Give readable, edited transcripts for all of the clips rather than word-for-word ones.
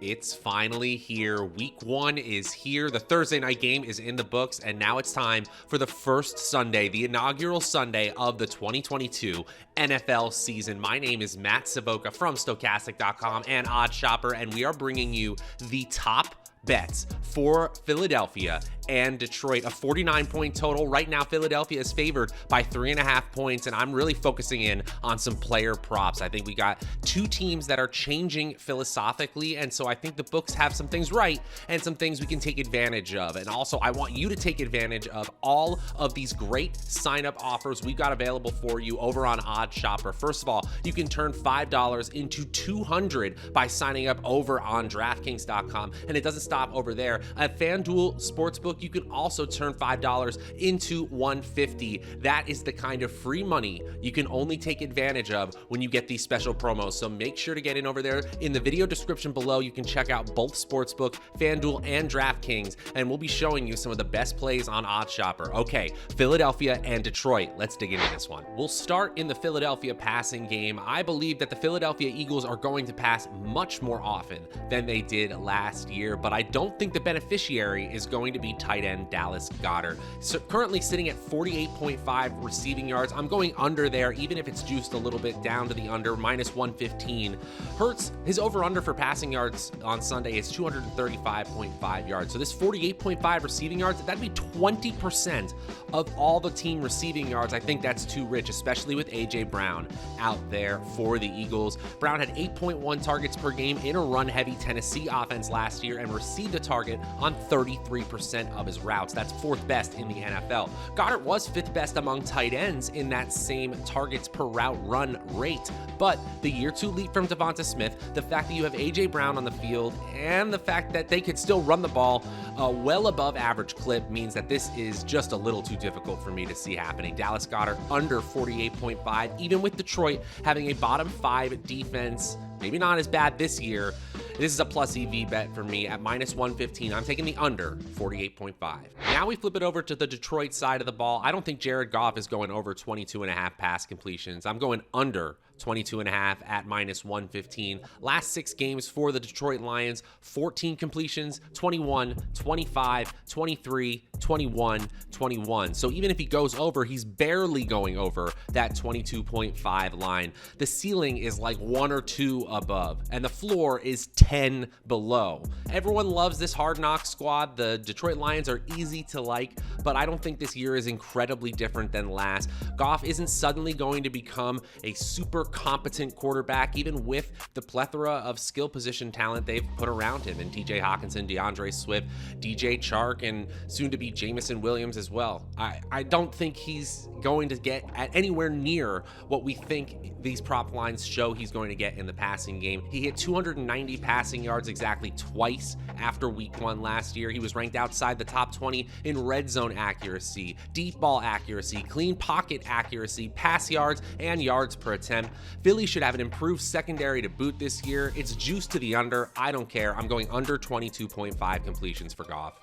It's finally here. Week 1 is here. The Thursday night game is in the books, and now it's time for the first Sunday, the inaugural Sunday of the 2022 NFL season. My name is Matt Savoca from Stokastic.com and OddsShopper, and we are bringing you the top bets for Philadelphia and Detroit. A 49-point total. Right now, Philadelphia is favored by 3.5 points, and I'm really focusing in on some player props. I think we got two teams that are changing philosophically, and so I think the books have some things right and some things we can take advantage of. And also, I want you to take advantage of all of these great sign-up offers we've got available for you over on OddsShopper. First of all, you can turn $5 into $200 by signing up over on DraftKings.com, and it doesn't stop over there. At FanDuel Sportsbook, you can also turn $5 into $150. That is the kind of free money you can only take advantage of when you get these special promos. So make sure to get in over there. In the video description below, you can check out both Sportsbook, FanDuel, and DraftKings, and we'll be showing you some of the best plays on OddsShopper. Okay, Philadelphia and Detroit. Let's dig into this one. We'll start in the Philadelphia passing game. I believe that the Philadelphia Eagles are going to pass much more often than they did last year, but I don't think the beneficiary is going to be tight end Dallas Goedert. So currently sitting at 48.5 receiving yards. I'm going under there, even if it's juiced a little bit down to the under, minus 115. Hurts, his over-under for passing yards on Sunday is 235.5 yards. So this 48.5 receiving yards, that'd be 20% of all the team receiving yards. I think that's too rich, especially with A.J. Brown out there for the Eagles. Brown had 8.1 targets per game in a run-heavy Tennessee offense last year and received a target on 33% of his routes. That's 4th best in the NFL. Goddard was 5th best among tight ends in that same targets per route run rate. But the year 2 leap from Devonta Smith, the fact that you have A.J. Brown on the field, and the fact that they could still run the ball well above average clip means that this is just a little too difficult for me to see happening. Dallas Goedert under 48.5, even with Detroit having a bottom 5 defense. Maybe not as bad this year. This is a plus EV bet for me at minus 115. I'm taking the under 48.5. Now we flip it over to the Detroit side of the ball. I don't think Jared Goff is going over 22.5 pass completions. I'm going under 22.5 at minus 115. Last 6 games for the Detroit Lions, 14 completions, 21, 25, 23, 21, 21. So even if he goes over, he's barely going over that 22.5 line. The ceiling is like 1 or 2 above, and the floor is 10 below. Everyone loves this Hard Knocks squad. The Detroit Lions are easy to like, but I don't think this year is incredibly different than last. Goff isn't suddenly going to become a super competent quarterback, even with the plethora of skill position talent they've put around him, and TJ Hawkinson, DeAndre Swift, DJ Chark, and soon to be Jameson Williams as well. I don't think he's going to get at anywhere near what we think these prop lines show he's going to get in the passing game. He hit 290 passing yards exactly twice after week 1 last year. He was ranked outside the top 20 in red zone accuracy, deep ball accuracy, clean pocket accuracy, pass yards, and yards per attempt. Philly should have an improved secondary to boot this year. It's juiced to the under. I don't care. I'm going under 22.5 completions for Goff.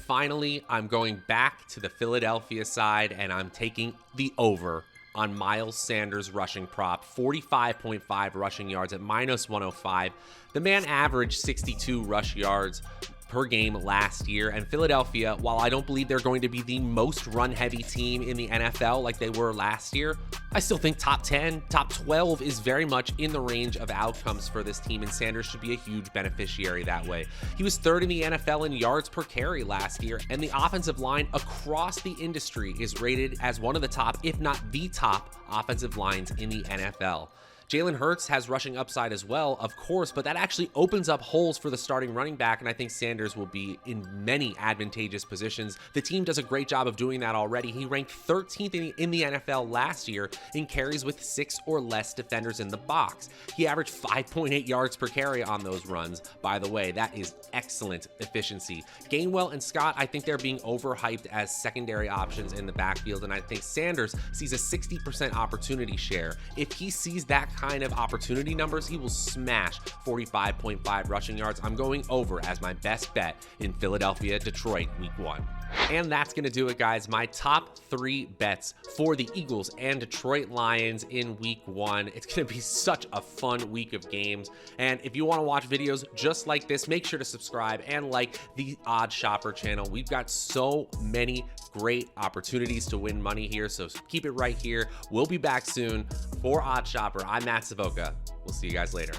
Finally, I'm going back to the Philadelphia side, and I'm taking the over on Miles Sanders rushing prop, 45.5 rushing yards at minus 105. The man averaged 62 rush yards per game last year, and Philadelphia, while I don't believe they're going to be the most run-heavy team in the NFL like they were last year, I still think top 10, top 12 is very much in the range of outcomes for this team, and Sanders should be a huge beneficiary that way. He was 3rd in the NFL in yards per carry last year, and the offensive line across the industry is rated as one of the top, if not the top, offensive lines in the NFL. Jalen Hurts has rushing upside as well, of course, but that actually opens up holes for the starting running back, and I think Sanders will be in many advantageous positions. The team does a great job of doing that already. He ranked 13th in the NFL last year in carries with 6 or less defenders in the box. He averaged 5.8 yards per carry on those runs, by the way. That is excellent efficiency. Gainwell and Scott, I think they're being overhyped as secondary options in the backfield, and I think Sanders sees a 60% opportunity share. If he sees that kind of opportunity numbers, he will smash 45.5 rushing yards. I'm going over as my best bet in Philadelphia, Detroit, week 1. And that's going to do it, guys. My top 3 bets for the Eagles and Detroit Lions in week 1. It's going to be such a fun week of games. And if you want to watch videos just like this, make sure to subscribe and like the Odd Shopper channel. We've got so many great opportunities to win money here, so keep it right here. We'll be back soon for Odd Shopper. I'm Matt Savoca. We'll see you guys later.